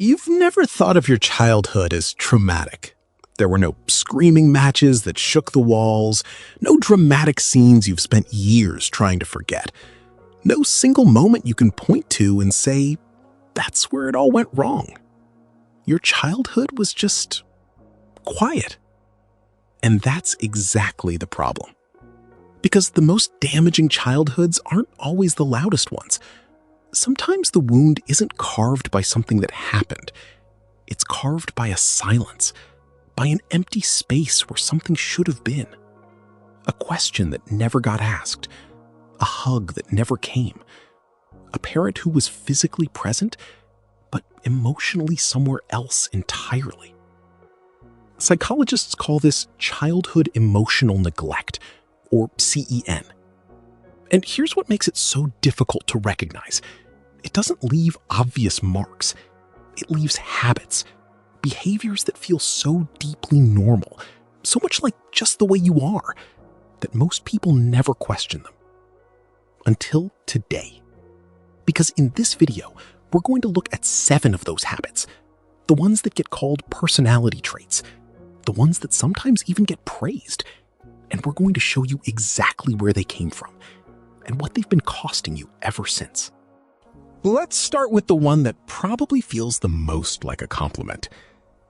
You've never thought of your childhood as traumatic. There were no screaming matches that shook the walls, no dramatic scenes you've spent years trying to forget, no single moment you can point to and say, that's where it all went wrong. Your childhood was just quiet. And that's exactly the problem. Because the most damaging childhoods aren't always the loudest ones. Sometimes the wound isn't carved by something that happened. It's carved by a silence, by an empty space where something should have been. A question that never got asked, a hug that never came, a parent who was physically present, but emotionally somewhere else entirely. Psychologists call this childhood emotional neglect, or CEN. And here's what makes it so difficult to recognize. It doesn't leave obvious marks. It leaves habits, behaviors that feel so deeply normal, so much like just the way you are, that most people never question them. Until today. Because in this video, we're going to look at 7 of those habits, the ones that get called personality traits, the ones that sometimes even get praised, and we're going to show you exactly where they came from and what they've been costing you ever since. Let's start with the one that probably feels the most like a compliment.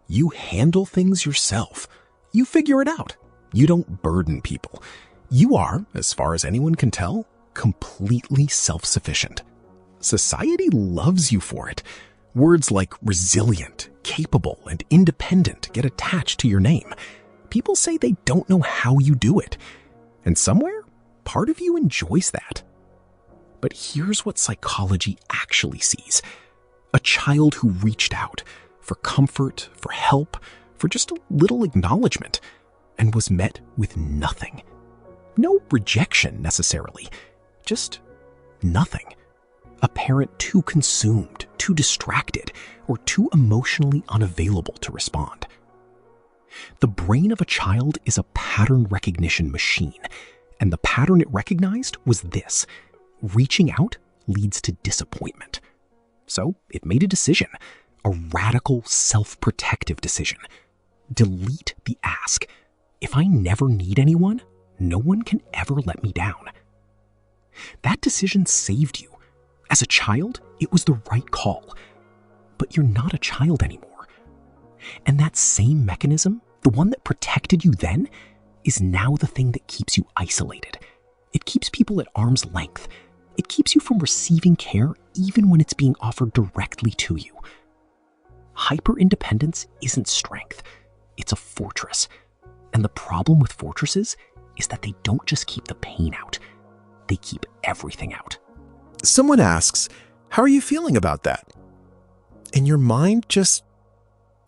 You handle things yourself. You figure it out. You don't burden people. You are, as far as anyone can tell, completely self-sufficient. Society loves you for it. Words like resilient, capable, and independent get attached to your name. People say they don't know how you do it. And somewhere, part of you enjoys that. But here's what psychology actually sees. A child who reached out for comfort, for help, for just a little acknowledgement, and was met with nothing. No rejection necessarily, just nothing. A parent too consumed, too distracted, or too emotionally unavailable to respond. The brain of a child is a pattern recognition machine, and the pattern it recognized was this. Reaching out leads to disappointment. So it made a decision, a radical self-protective decision. Delete the ask. If I never need anyone, no one can ever let me down. That decision saved you. As a child, it was the right call. But you're not a child anymore. And that same mechanism, the one that protected you then, is now the thing that keeps you isolated. It keeps people at arm's length. It keeps you from receiving care even when it's being offered directly to you. Hyper-independence isn't strength. It's a fortress. And the problem with fortresses is that they don't just keep the pain out. They keep everything out. Someone asks, how are you feeling about that? And your mind just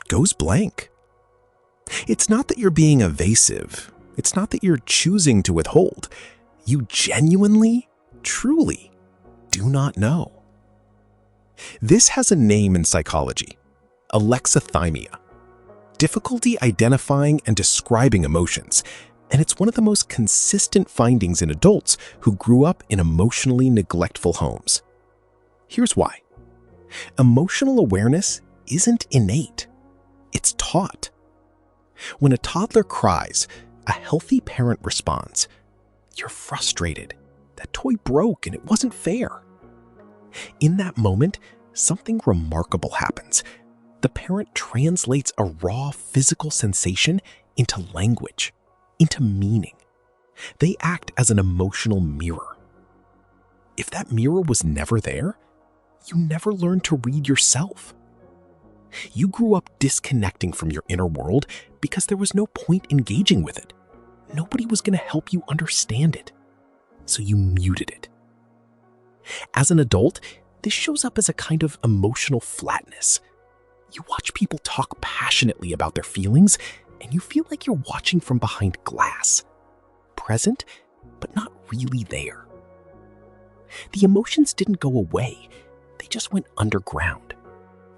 goes blank. It's not that you're being evasive. It's not that you're choosing to withhold. You genuinely, truly do not know. This has a name in psychology, alexithymia, difficulty identifying and describing emotions, and it's one of the most consistent findings in adults who grew up in emotionally neglectful homes. Here's why. Emotional awareness isn't innate. It's taught. When a toddler cries, a healthy parent responds, "You're frustrated. That toy broke and it wasn't fair." In that moment, something remarkable happens. The parent translates a raw physical sensation into language, into meaning. They act as an emotional mirror. If that mirror was never there, you never learned to read yourself. You grew up disconnecting from your inner world because there was no point engaging with it. Nobody was going to help you understand it. So you muted it. As an adult, this shows up as a kind of emotional flatness. You watch people talk passionately about their feelings, and you feel like you're watching from behind glass. Present, but not really there. The emotions didn't go away. They just went underground.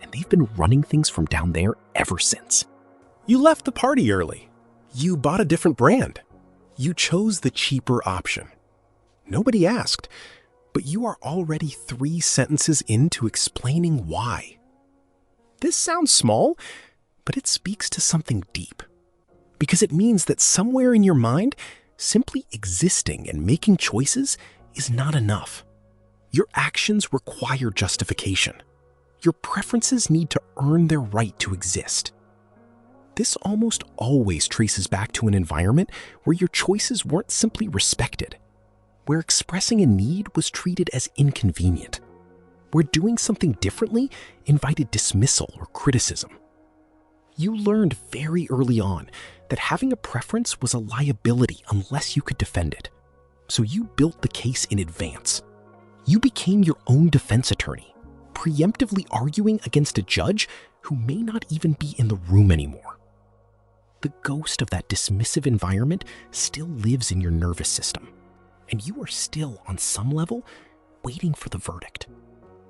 And they've been running things from down there ever since. You left the party early. You bought a different brand. You chose the cheaper option. Nobody asked, but you are already 3 sentences into explaining why. This sounds small, but it speaks to something deep. Because it means that somewhere in your mind, simply existing and making choices is not enough. Your actions require justification. Your preferences need to earn their right to exist. This almost always traces back to an environment where your choices weren't simply respected, where expressing a need was treated as inconvenient, where doing something differently invited dismissal or criticism. You learned very early on that having a preference was a liability unless you could defend it. So you built the case in advance. You became your own defense attorney, preemptively arguing against a judge who may not even be in the room anymore. The ghost of that dismissive environment still lives in your nervous system, and you are still, on some level, waiting for the verdict.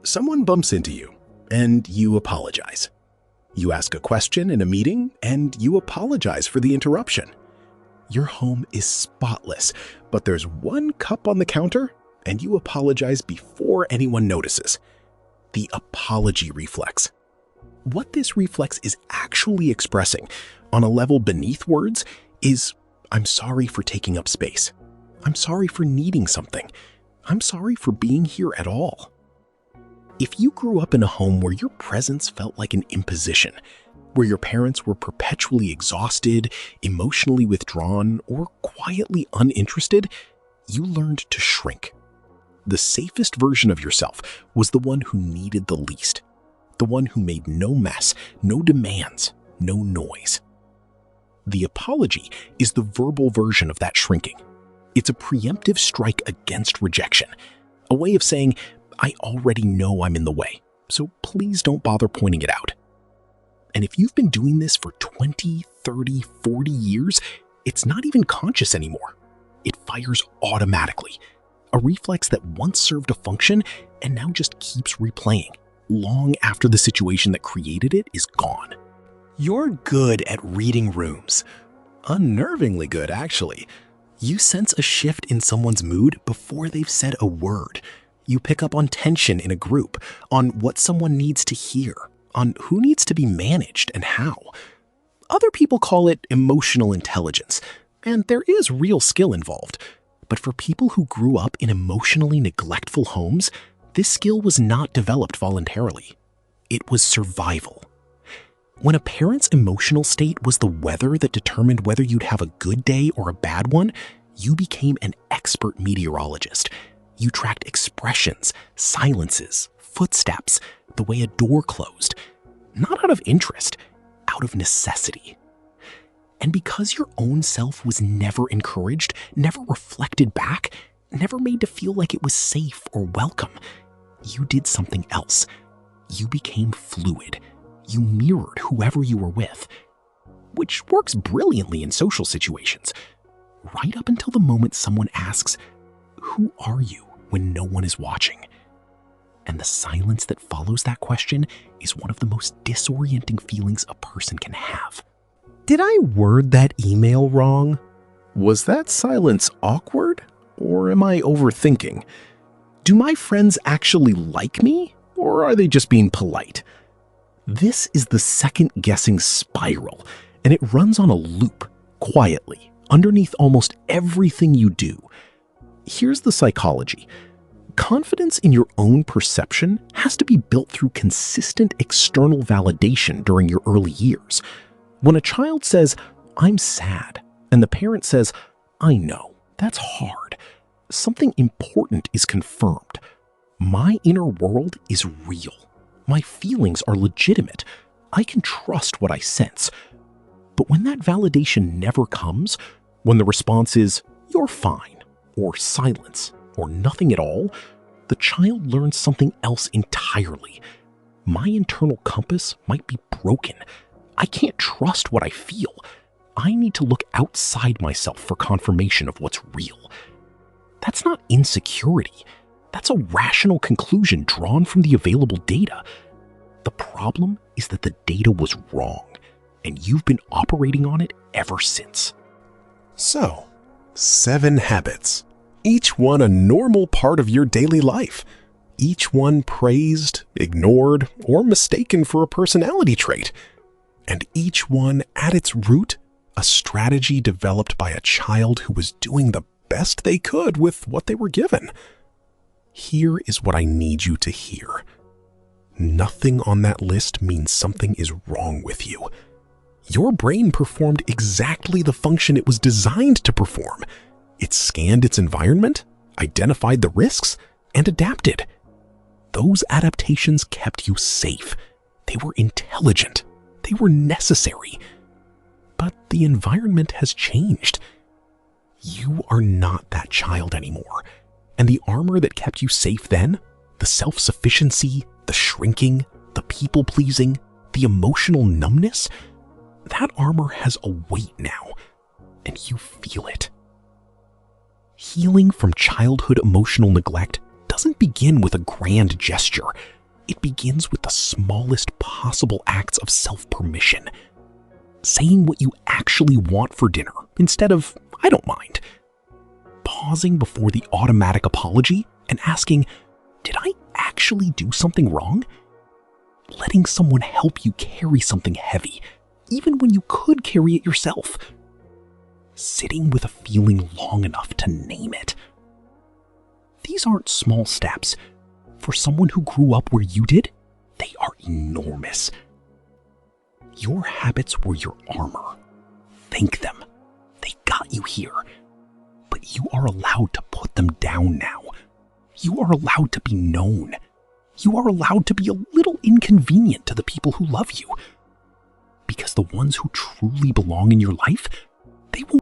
Someone bumps into you, and you apologize. You ask a question in a meeting, and you apologize for the interruption. Your home is spotless, but there's one cup on the counter, and you apologize before anyone notices. The apology reflex. What this reflex is actually expressing, on a level beneath words, is, I'm sorry for taking up space. I'm sorry for needing something. I'm sorry for being here at all. If you grew up in a home where your presence felt like an imposition, where your parents were perpetually exhausted, emotionally withdrawn, or quietly uninterested, you learned to shrink. The safest version of yourself was the one who needed the least, the one who made no mess, no demands, no noise. The apology is the verbal version of that shrinking. It's a preemptive strike against rejection, a way of saying, I already know I'm in the way, so please don't bother pointing it out. And if you've been doing this for 20, 30, 40 years, it's not even conscious anymore. It fires automatically, a reflex that once served a function and now just keeps replaying, long after the situation that created it is gone. You're good at reading rooms. Unnervingly good, actually. You sense a shift in someone's mood before they've said a word. You pick up on tension in a group, on what someone needs to hear, on who needs to be managed and how. Other people call it emotional intelligence, and there is real skill involved. But for people who grew up in emotionally neglectful homes, this skill was not developed voluntarily. It was survival. When a parent's emotional state was the weather that determined whether you'd have a good day or a bad one, you became an expert meteorologist. You tracked expressions, silences, footsteps, the way a door closed, not out of interest, out of necessity. And because your own self was never encouraged, never reflected back, never made to feel like it was safe or welcome, you did something else. You became fluid. You mirrored whoever you were with, which works brilliantly in social situations, right up until the moment someone asks, "Who are you?" when no one is watching. And the silence that follows that question is one of the most disorienting feelings a person can have. Did I word that email wrong? Was that silence awkward, or am I overthinking? Do my friends actually like me, or are they just being polite? This is the second-guessing spiral, and it runs on a loop, quietly, underneath almost everything you do. Here's the psychology. Confidence in your own perception has to be built through consistent external validation during your early years. When a child says, "I'm sad," and the parent says, "I know, that's hard," something important is confirmed. My inner world is real. My feelings are legitimate. I can trust what I sense. But when that validation never comes, when the response is, "You're fine," or silence, or nothing at all, the child learns something else entirely. My internal compass might be broken. I can't trust what I feel. I need to look outside myself for confirmation of what's real. That's not insecurity. That's a rational conclusion drawn from the available data. The problem is that the data was wrong, and you've been operating on it ever since. So, 7 habits, each one a normal part of your daily life. each one praised, ignored, or mistaken for a personality trait. And each one, at its root, a strategy developed by a child who was doing the best they could with what they were given. Here is what I need you to hear. Nothing on that list means something is wrong with you. Your brain performed exactly the function it was designed to perform. It scanned its environment, identified the risks, and adapted. Those adaptations kept you safe. They were intelligent. They were necessary. But the environment has changed. You are not that child anymore. And the armor that kept you safe then, the self-sufficiency, the shrinking, the people-pleasing, the emotional numbness, that armor has a weight now, and you feel it. Healing from childhood emotional neglect doesn't begin with a grand gesture. It begins with the smallest possible acts of self-permission. Saying what you actually want for dinner instead of, I don't mind. Pausing before the automatic apology and asking, did I actually do something wrong? Letting someone help you carry something heavy, even when you could carry it yourself. Sitting with a feeling long enough to name it. These aren't small steps. For someone who grew up where you did, they are enormous. Your habits were your armor. Thank them. They got you here. But you are allowed to put them down now. You are allowed to be known. You are allowed to be a little inconvenient to the people who love you. Because the ones who truly belong in your life, they won't